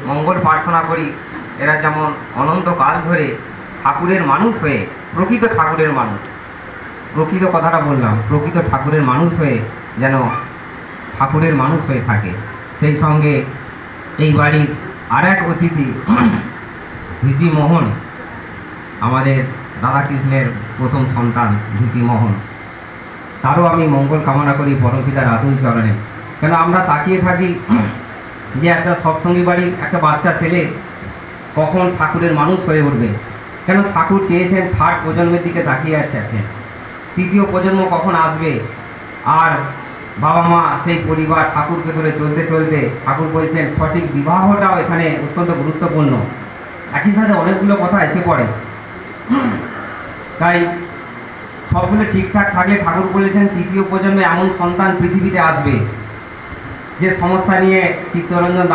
মঙ্গল প্রার্থনা করি এরা যেমন অনন্তকাল ধরে ঠাকুরের মানুষ হয়ে, প্রকৃত ঠাকুরের মানুষ, প্রকৃত কথাটা বললাম, প্রকৃত ঠাকুরের মানুষ হয়ে যেন ঠাকুরের মানুষ হয়ে থাকে। সেই সঙ্গে এই বাড়ির আর এক অতিথি ধৃতি মোহন, আমাদের রাধাকৃষ্ণের প্রথম সন্তান ধৃতি মোহন, তারও আমি মঙ্গল কামনা করি পরমপিতার আতুল চরণে। কেন আমরা তাকিয়ে থাকি যে একটা সৎসঙ্গী বাড়ির একটা বাচ্চা ছেলে কখন ঠাকুরের মানুষ হয়ে উঠবে। কেন ঠাকুর চেয়েছেন থার্ড প্রজন্মের দিকে তাকিয়ে আছেন, তৃতীয় প্রজন্ম কখন আসবে। আর বাবা মা সেই পরিবার ঠাকুরকে ধরে চলতে চলতে ঠাকুর বলছেন সঠিক বিবাহটাও এখানে অত্যন্ত গুরুত্বপূর্ণ। একই সাথে অনেকগুলো কথা এসে পড়ে, তাই সবগুলো ঠিকঠাক থাকলে ঠাকুর বলেছেন তৃতীয় প্রজন্মে এমন সন্তান পৃথিবীতে আসবে যে সমস্যা নিয়ে চিত্তরঞ্জন